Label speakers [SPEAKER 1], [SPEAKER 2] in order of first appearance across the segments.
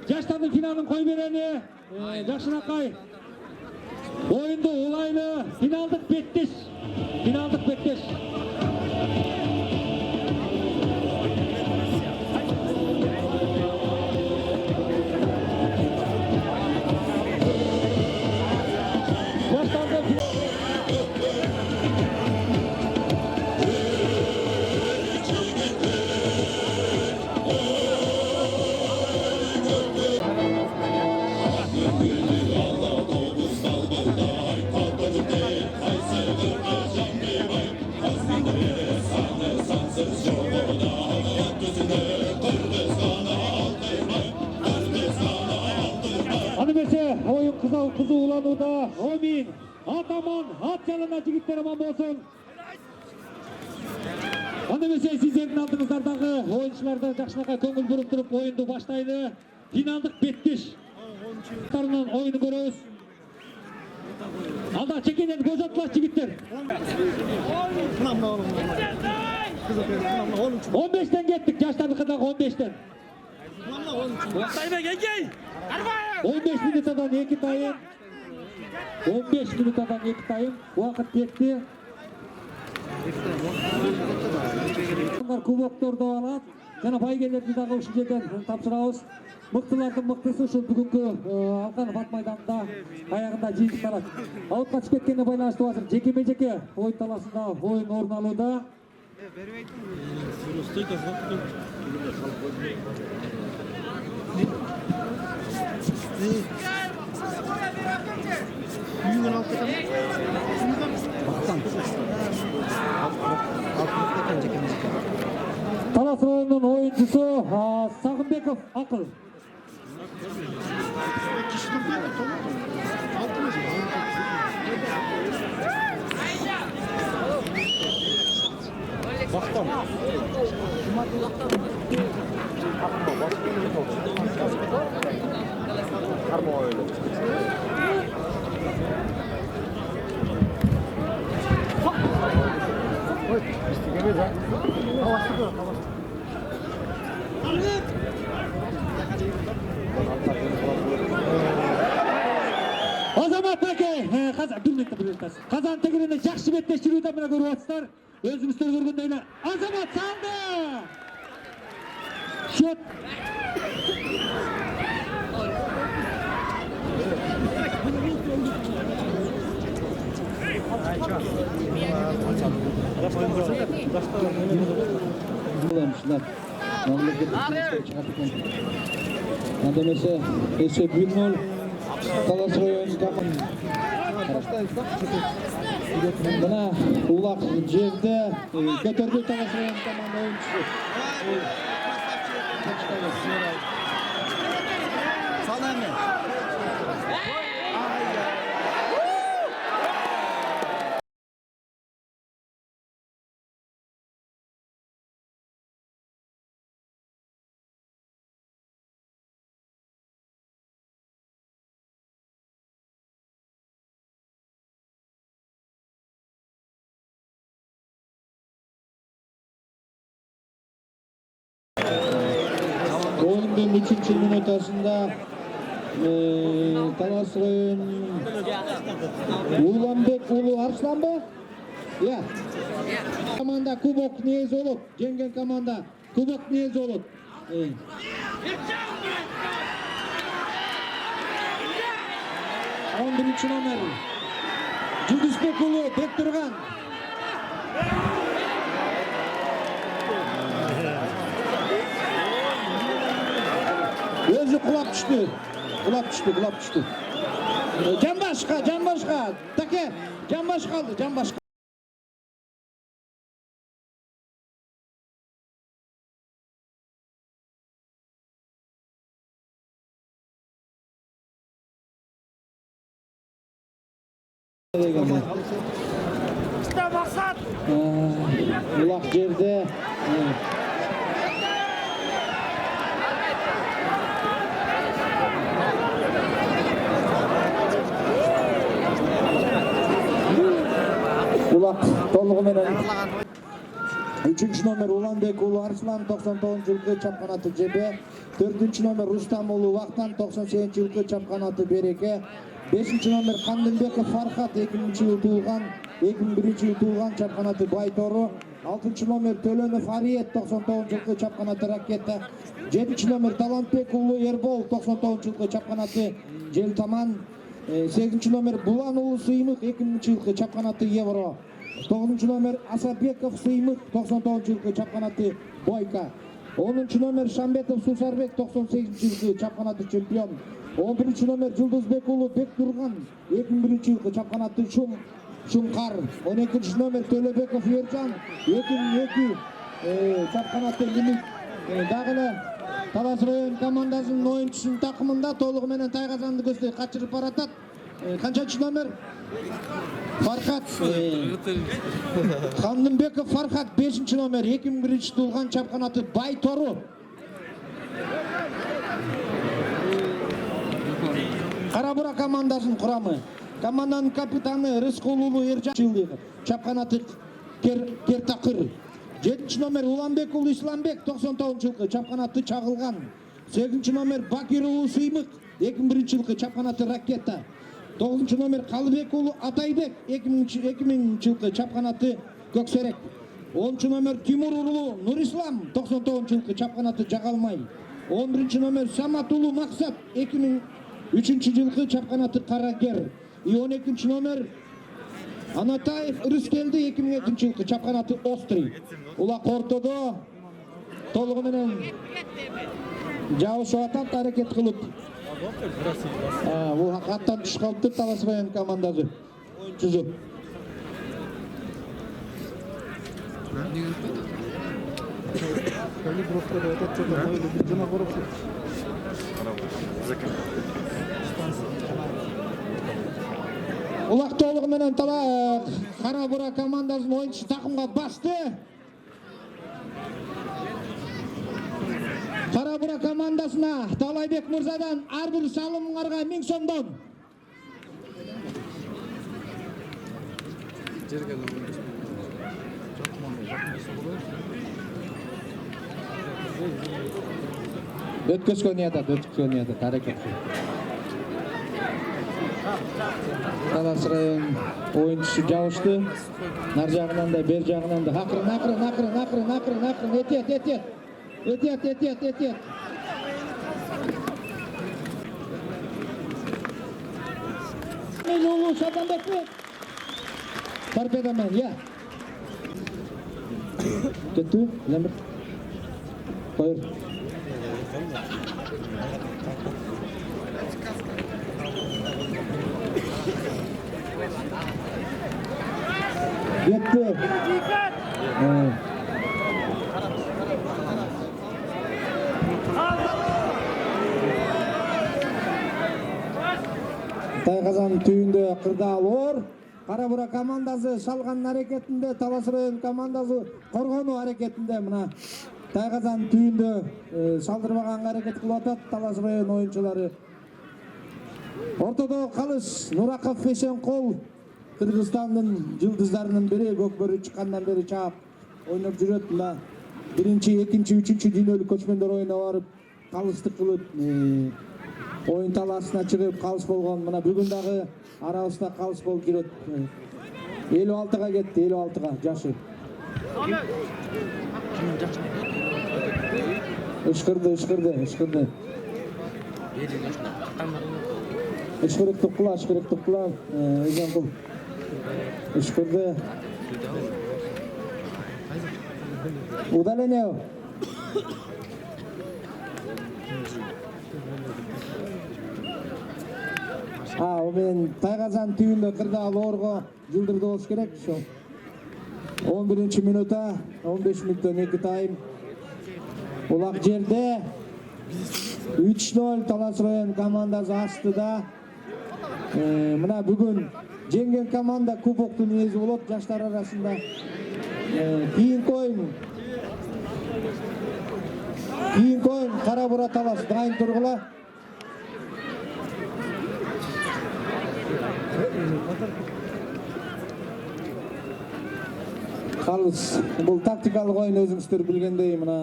[SPEAKER 1] жаштардын финалын кой берени Жакшынакай. Oyundu улайлы финалдык беттеш. Oyun kızı ulanуда. Omин, Ataman, at çalına jigitler aman bolsun. Anımese sizlerin aldığınızlardagı oyuncularda Жакшынакай көңүл буруп туруp oyundu başlaydı. Finaldık bettiş. Oyunu görüyoruz. Alda çekeden göz atlas jigitler. 15'ten gittik Жаштардыкыдагы 15'ten. 15 minutadan 2 tayın. 15 minutadan 2 tayın. Vakit yetti. Onlar kuboktordu alat. Jana байгелерди дагы ушул жерден тапшырабыз. Мыктылардын мыктысы ушул бүгүнкү Алканов ат майданында аягында жыйынтык алат. Аутка чыгып кеткенине байланыштуу азыр жеке-жеке оюн талашында оюн орун алууда. Талас районунун оюнчусу Сагынбеков Акыл. Azamat aka, Kazan tegirinde жакшы беттештирүүдө мына көрүп атсыздар. Өзүңүздөр көргөндөй эле Азамат салды. Шот. Надемесе эсеп 1-0 Талас районунун командасы. Мына улак жерде көтөрдү Талас районунун команда оюнчусу. Саламе. Oyunun 3. minutasında Талас районунун Уланбек уулу Арсланбы? Ya. Команда кубок нээз болот. Жеңген команда кубок нээз болот. 11 номер. Жүгүзбек уулу Бектурган. Өзü kulap düştü. Can başka. Take, can başka. Ulak yerde. Ulak толугу менен
[SPEAKER 2] 3 номер Уланбек уулу Арслан 99-жылкы чапканаты Жебе, 4 номер Рустам уулу Вактан 98-жылкы чапканаты Береке, 5 номер Кандымбеков Фархат 2000-жыл туулган, 2001-жыл туулган чапканаты Байтору, 6 номер Төлөнов Ариет 99-жылкы чапканаты Ракета, 7 номер Талантбек уулу Эрбол 99-жылкы чапканаты Желтаман, 8 номер Булан уулу Сыймык 2000-жылкы чапканаты Евро, 9 номер Асабеков Сыймык 99-жылкы чапканаты Бойка, 10 номер Шамбетов Сусарбек 98-жылкы чапканаты чемпион, 11 номер Жылдызбек уулу Бектурган 2001-жылкы чапканаты Шумкар, 12 номер Төлөбеков Ержан 2002 чапканаты Лимит. Дагы эле Талас район командасынын оюнчусунун такымында толугу менен Тайгазанды көздөй качырып баратат. Канчанчы номер? Фархат Кандымбеков Фархат 5 номер 2001 туулган чапканаты Байтору. Карабура командасынын курамы. Команданын капитаны Рыскул уулу Эржан чапканаты Кертакыр. 7 номер Уланбек уулу Исламбек 99-жылкы чапканаты Чагылган. 8 номер Бакир уулу Сыймык 2001-жылкы чапканаты Ракета. 9 номер Калыбек уулу Атайбек 2000-жылкы чапканаты Көксерек. 10 номер Тимур уулу Нурислам 99-жылкы чапканаты Жагалмай. 11 номер Самат уулу Максат 2003-жылкы чапканаты Карагер. И 12 номер Анатаев Рыскелди 2002-жылкы чапканаты Острый. Улак ортодо толугу менен жабышып атат, аракет кылып. Бул аттан түшүп калыптыр Талас район командасы. Оюнчусу. Улак толугу менен Карабура командасынын оюнчусу такымга басты. Карабура командасына Талайбек мырзадан ар бир салымыңарга 1000 сомдон. Өткөзгөн ятат, аракет кылып. Талас район оюнчусу жабышты. Нар жагынан да, бер жагынан да. Акырын, этет. Уулу Шабанбекпи? Торпедомен, я. Кеттиби? Лемир. Койур. Кетти. Тайгазан түйүндө кырдаал оор. Карабура командасы шалган аракетинде, Талас район командасы коргонуу аракетинде. Мына Тайгазан түйүндө салдырбаганга аракет кылып атат Талас район оюнчулары. Ортодо калыш Нураков Эшенкол Кыргызстандын жылдыздарынын бири, көкбөрү чыккандан бери чаап ойноп жүрөт. Мына 1-2, 3 дүйнөлүк көчмөндөр оюна барып, калыстык кылып, oyun talasına çıkıp kalış bolgon. Mına бүгүн дагы арабызда kalış болуп жүрөт. 56-га кетти, 56-га жашы. Ышкырды. Ышкырык тукула, Эженкул. Ышкырды. Удаление. Мен Тайгазан түйүндө кырдаал оорго жылдырды болуш керек. 11 минута, 15 мүнөттөн 2 тайм. Улак жерде 3-0 Талас район командасы астыда. Мына бүгүн жеңген команда кубоктун ээси болот жаштар арасында. Кийинки оюн Карабура Талас дайын тургула. Калыс. Бул тактикалык оюн өзүңүздөр билгендей мына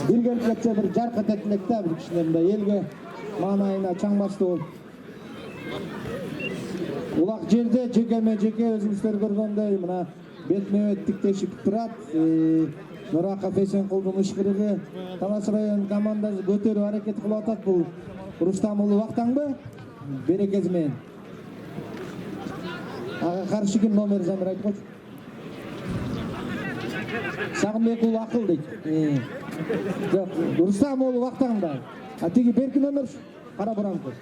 [SPEAKER 2] биргеликче бир жаркат этилек да бир кишилер мындай элге маанайына чаң басты болуп. Улак жерде жекеме жеке өзүңүздөр көргөндөй мына бетме бет тиктешип турат. Нурака Фесенкулдун ышкырыгы Талас район командасы көтөрүү аракет кылып атат. Бул Рустам уулу Вактаңбы? Берекеси менен. Ага каршы ким номер замир айтып койчу. Сагынбек уулу Акыл дейт. Жок, Рустам уулу Вактаңда. А тиги берки номер кара буранкы.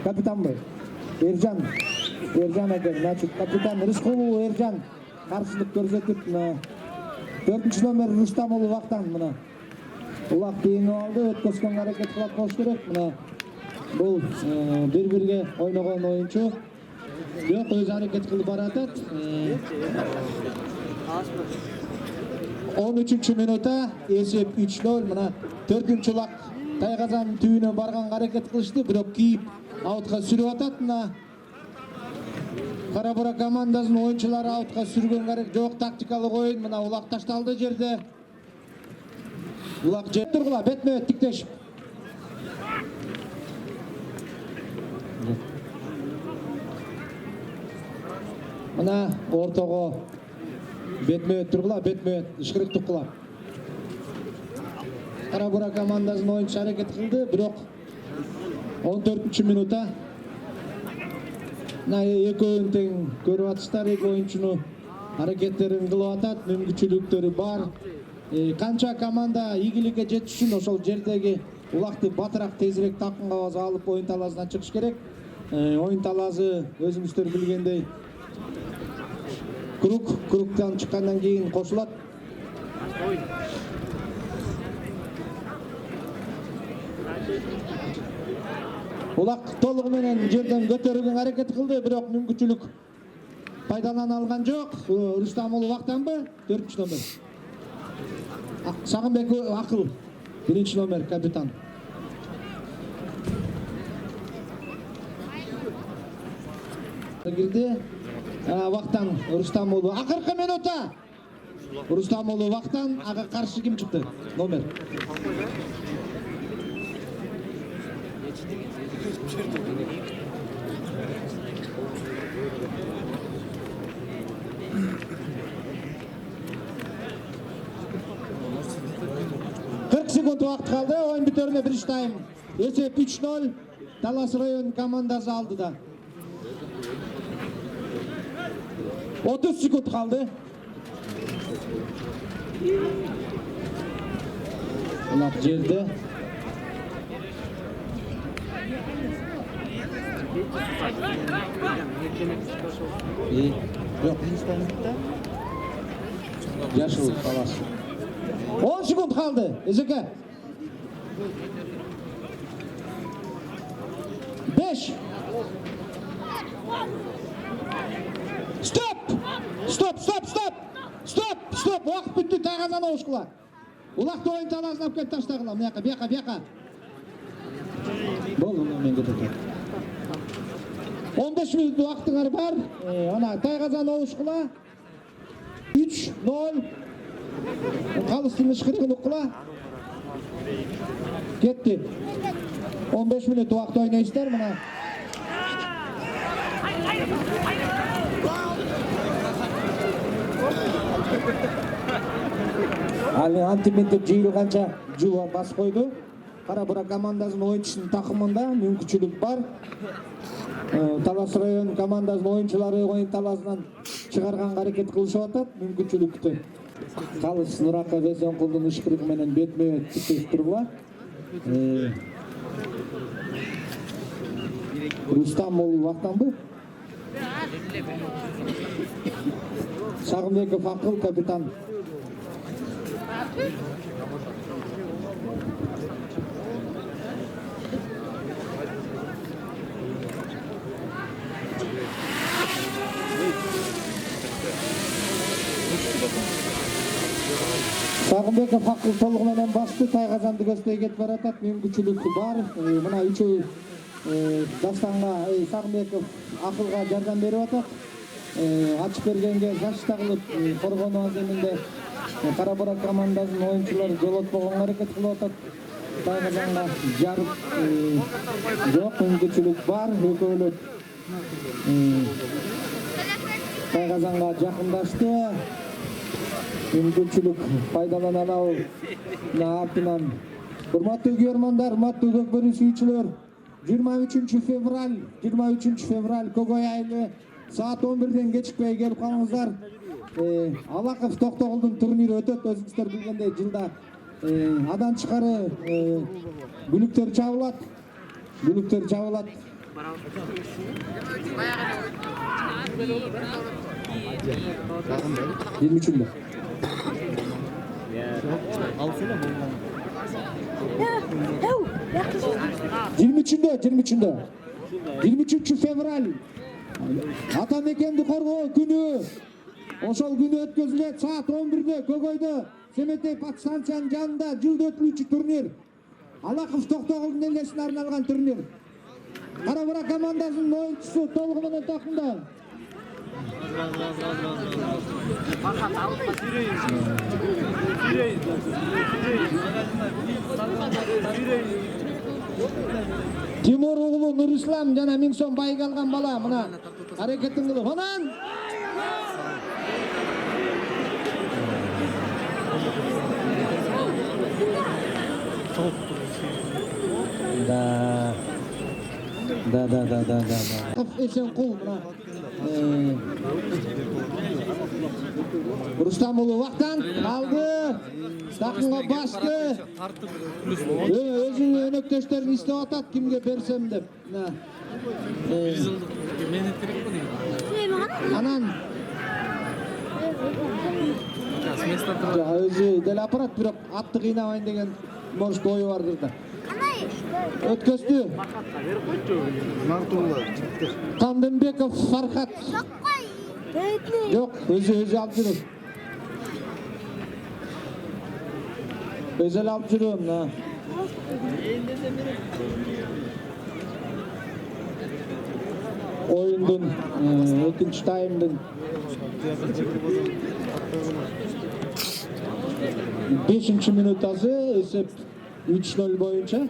[SPEAKER 2] Капитанбы? Эржан. Эржан экен. Значит, капитан Рыскулов Эржан каршылык көрсөтүп, 4 номер Рустам уулу Вактаң мына. Улак кийинип алды, өткөзгөнгө аракет кылат болуш керек. Мына бул бир-бирге ойногон оюнчу. Жок, өз аракет кылып баратат. 13 минутта эсеп 3-0. Мына 4-улак Тайгазан түбүнө барганга аракет кылышты, бирок кийип аутка сүрүп атат. Мына Кара Бура командасынын оюнчулары аутка сүргөнгө аракет жок, тактикалык оюн. Мына улак ташталды жерде. Улак жеп тургула, бетме тиктешип. Мына ортого бетме тургула, бетме ышкырык тукула. Кара Бура командасынын оюнчусу аракет кылды, бирок 14 минутта экөөнү тең көрүп атышты, эки оюнчунун аракеттерин кылып атат, мүмкүнчүлүктөрү бар. Канча команда ийгиликке жетиш үчүн ошол жердеги улакты батыраак тезирээк такымга алып оюн талаасынан чыгыш керек. Оюн талаасы өзүңүздөр билгендей кругтан чыккандан кийин кошулат. Улак толугу менен жерден көтөрүүгө аракет кылды, бирок мүмкүнчүлүк пайдалана алган жок. Рустам уулу Вактаңбы? 4 номер. Сагынбек Акыл 1 номер капитан. Кирди. Вактан Рустам уулу. Акыркы минутта Рустам уулу Вактан, ага каршы ким чыкты? Номер. Секунд убакыт калды. Оюн бүтөрүнө биринчи тайм. Эсеп 3-0. Талас район командасы алдыда. 30 секунд калды. Улак жерде. Жок. Жашыл Талас. 10 секунд kaldı. Ezeke. 5. Stop. Vaqt bitti. Tayğazan oğuşkular. Ulaqda oyun talasını alып kelip taştagılar. Buyaka. Bol men ketep. 15 minut vaqtыңар бар. Ana Tayğazan oğuşkular. 3-0. Kalыстың ышкырыгын уккула. Кетти. 15 минут убакыт ойнойсуздар мына. Али антиминтип жыйылганча жуба бас койду. Кара Бура командасынын оюнчусунун такымында мүмкүнчүлүк бар. Талас район командасынын оюнчулары оюн таласынан чыгарганга аракет кылышып атат, мүмкүнчүлүктү. Калыс Нурака Фесенкулдун ышкырыгы менен бетме тиктешип тургула. Рустам уулу Вактаңбы? Сагынбеков Акыл капитан. Сагынбеков Акыл толугу менен басты, Тайгазанды көздөй кетип баратат, мүмкүнчүлүк бар. Мына үчөө Дастанга Сагынбеков Акылга жардам берип атат. ачып бергенге зачта кылып коргонуу аземинде Кара Бурак командасынын оюнчулары жолотпогонго аракет кылып атат. Тайгазанга жарып жок, мүмкүнчүлүк бар. Экөөлөп Тайгазанга жакындашты. Мүмкүнчүлүк пайдалана алабы? Артынан урматтуу көрөрмандар, урматтуу көкбөрү сүйүүчүлөр, 23 февраль Көгөй айылы саат 11-ден кечикпей келип калыңыздар. Алаков Токтогулдун турнири өтөт. Өзүңүздөр билгендей жылда адан тышкары бүлүктөр жабылат. 23-ndө. 23 февраль ата мекенди коргоо күнү. Ошол күнү өткөзүлөт саат 11-де Көгөйдө Семетей подстанциянын жанында жылда өтүлүүчү турнир. Алаков Токтогулдун элесине арналган турнир. Кара Бурак командасынын оюнчусу толугу менен такымда. Тимур уулу Нурислам жана 1000 сом байга алган бала мына аракетин кылып анан Да. Эсенкул мына Рустам уулу вактан алды. Такымга басты. Өзүнүн өнөктөштөрүн издеп атат, кимге берсем деп. Анан өзү деле аппарат, бирок атты кыйнабайын деген может ою бардыр да. Өткөздү. Кандембеков Фархат. Жок, өзү алып жүрөт. Өзү алып жүрөм. Oyundun ikinci tayımdın 5. minutası esep 3-0 boyunca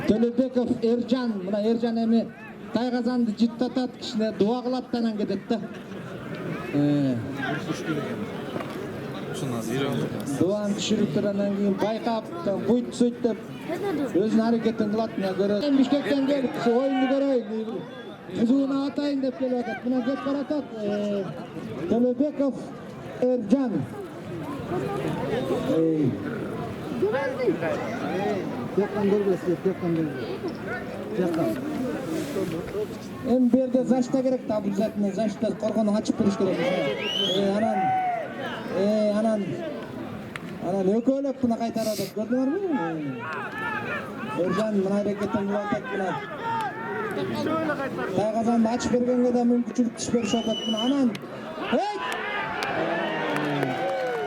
[SPEAKER 2] Төлөбеков Эржан, мына Эржан эми Тайгазанды жыттатат, кишине дуа кылат анан кетет да. Дуан түшүрүптүр, анан кийин байкап, буйт сөйт деп өзүнүн аракетин кылат. Мына көрөт. Бишкектен келип, оюнду көрөйүн, кызууна атайын деп келип атат. Мына кетип баратат. Төлөбеков Эржан. Эми бу жерде зачта керек да, обязательно зачта коргону ачып бериш керек. Анан экөөлөп мына кайтарып атат. Көрдүңөрбү? Эржан мына аракетин кылып атат. Тайгазанды ачып бергенге да мүмкүнчүлүк түшүп беришип атат. Анан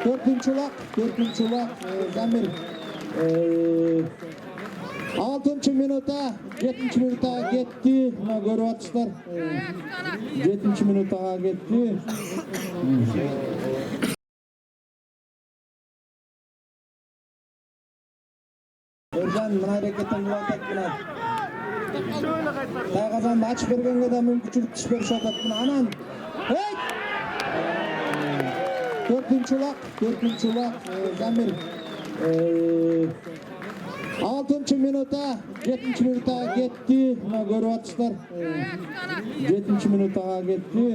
[SPEAKER 2] Dördüncü ulak Zamir 6. minuta 7. minuta gitti. Buna görüp atışlar 7. minuta gitti. Ercan mına hareketin kılıp atat buna. Taygazanды ачып бергенге да мүмкүнчүлүк түшүп беришип атат. Анан 4. ulak Zamir 6. minuta 7. minuta gitti. Buna görüp atışlar 7. minuta gitti.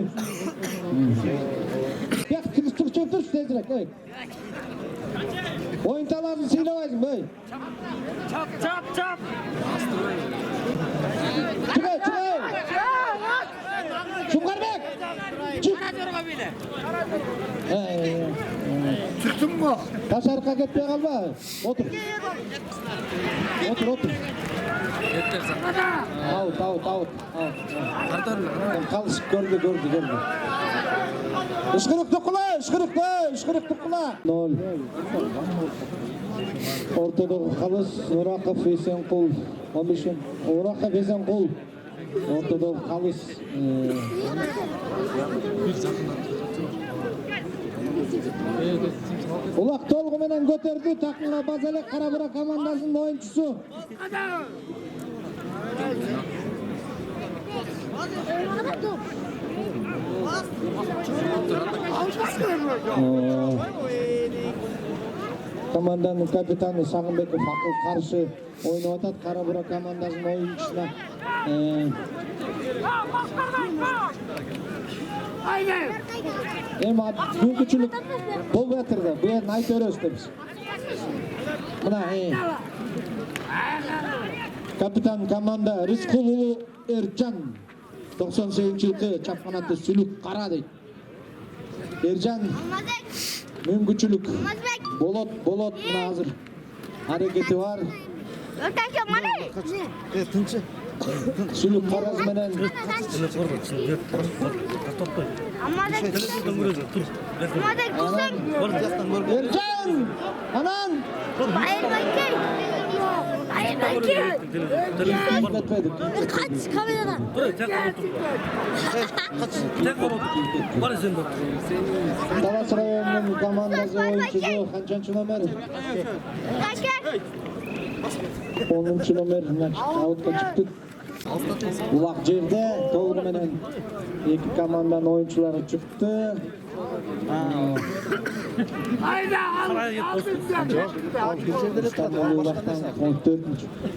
[SPEAKER 2] Bak kırıştık çöptür tezirek. Oyuntalarını sıylamayızın bey.
[SPEAKER 3] Çap.
[SPEAKER 2] Çıkay. Şunkarmak. Çık.
[SPEAKER 3] Çıktın mı?
[SPEAKER 2] Taş arka gitmeye kalma. Otur.
[SPEAKER 3] Yeter sen.
[SPEAKER 2] Out.
[SPEAKER 3] Kartar mı?
[SPEAKER 2] Kalış gördü. Işkırık tıkkıla. 0. Ortada kalış Urakov Esenkul. 15. Urakov Esenkul. ортодо калыс Улак толугу менен көтөрдү, такымга база элек Кара Бура командасынын оюнчусу. Команданын капитаны Сагынбеков акыл каршы ойноп атат Кара Бура командасынын оюнчусуна. Эми мүмкүнчүлүк болбой атыр да, бул жерин айтып беребиз да биз. Мына капитан команда Рыскул уулу Эржан 98-жылкы чапканатты сүлүк кара дейт. Эржан мүмкүнчүлүк болот мына азыр аракети бар. Тынчы. Сүлүк карасы менен Эржан! Анан!
[SPEAKER 4] Kaç kameradan.
[SPEAKER 2] Талас районунун командасы оюнчусу канчанчы номер? 10 номер аутка чыкты. Улак жерде толугу менен эки команданын оюнчулары чыкты.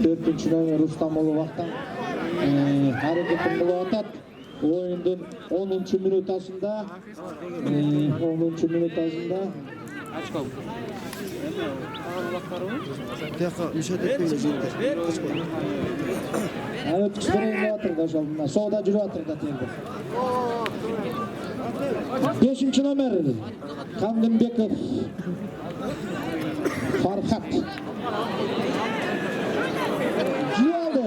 [SPEAKER 2] Төртүнчү номер Рустам Улубактан аракетин кылып атат. Оюндун 10-чу минутасында Сода жүрүп атыр да теңде. 5-чи номер Кандымбеков Фархат. Жиалды.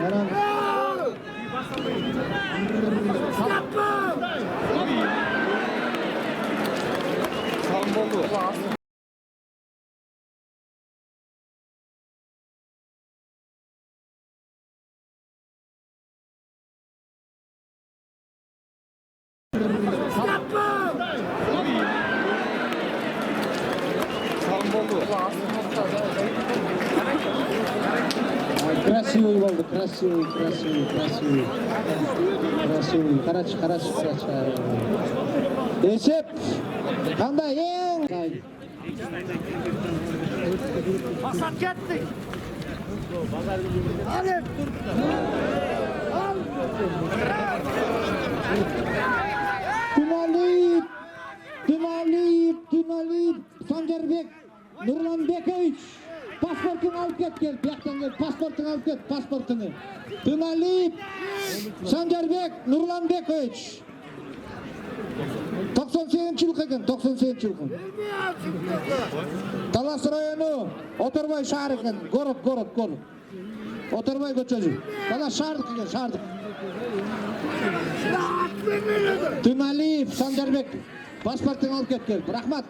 [SPEAKER 2] Анан Красивый болду, красивый. Карачы. Эсеп кандай эң?
[SPEAKER 3] Басат кеттик.
[SPEAKER 2] Туналиев Санжарбек Нурланбекович паспортун алып кеткен. Бияктан кел, паспортун алып кет, паспортуну. Туналиев Санжарбек Нурланбекович 98-жылкы экен, 98-жылкы. Талас району Оторбай шаар экен, город. Оторбай көчөсү. Талас шаардык экен, шаардык. Туналиев Санжарбек паспортун алып кеткен. Рахмат.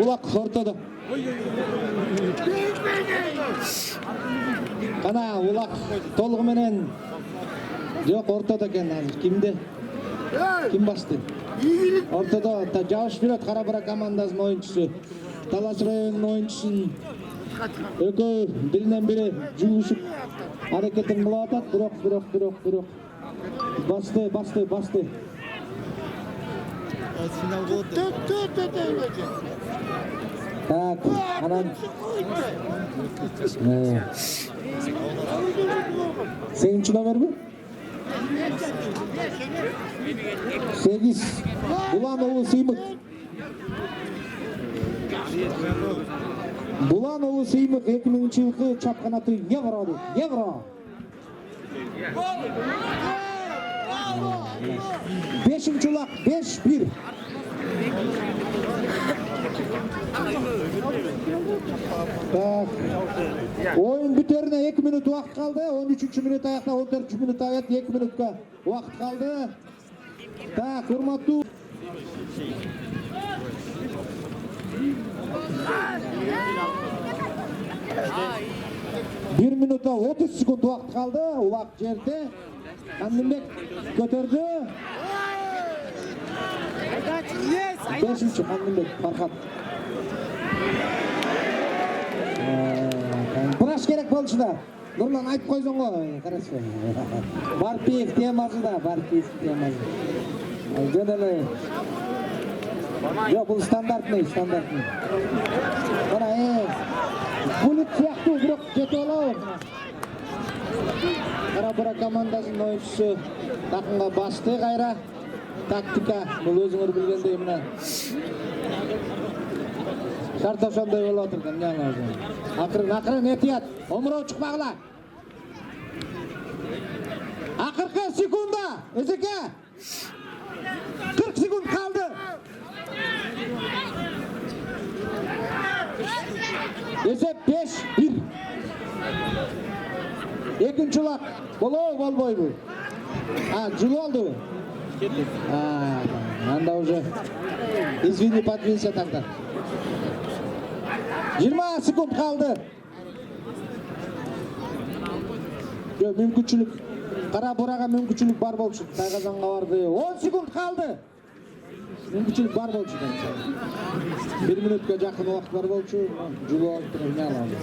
[SPEAKER 2] Улак ортодо. Кана улак толугу менен жок ортодо экен азыр. Кимде? Ким басты? Ортодо жабыш берет Кара Бура командасынын оюнчусу. Талас районунун оюнчусун экөө биринен бири жуушуп аракетин кылып атат, бирок басты.
[SPEAKER 3] Финал болду.
[SPEAKER 2] Так, анан 8-чи номерби? 8 Булан уулу Сыймык. Булан уулу Сыймык 2000-жылкы чапканаты Евро. 5-чи улак 5-1. Так. Oyun bütörüne 2 minut vaqt qoldi. 13-minut oyoqda, 14-minut oyoq 2 minutga vaqt qoldi. Tak, hurmatli 1 minutda 30 sekund vaqt qoldi. Vaqt yerda. Qandilbek ko'tardi. 5-chi Qandilbek Farhod. Burash kerak bo'lishida. Nurlan aytib qo'ysan-ku, qarashga. Barpiyev temasi-da, Barpiyev temasi. Jadali. Yo'q, bu standartni. Mana, bulut siyaqti, biroq ketalar. Qara komandasining o'yinchisi taqimga bosdi g'ayra. Taktika, bu o'zingiz bilgandek mana. Shart o'shanday bo'layotirgan, ya'ni. Aqrin ehtiyot. Omrov chiqmag'lar. Oxirgi sekunda, Ezeka. 40 sekund qoldi. Esep 5-1. Ikkinchi vaqt. Bo'lboy bu. Jul oldi. Anda уже. Извини, подвинься тогда. 20 sekund qoldi. Yo, mumkinchilik. Qara Boraga mumkinchilik bor bo'lsa, Tayqazonga bordi. 10 sekund qoldi. Mumkinchilik bor bo'lsa. 1 minutga yaqin vaqt bor bo'lsa, julo olib turgan oladi.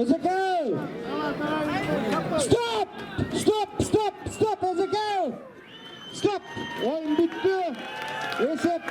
[SPEAKER 2] Ezekay! Stop, Ezekay! Stop! O'yin bitdi. Esep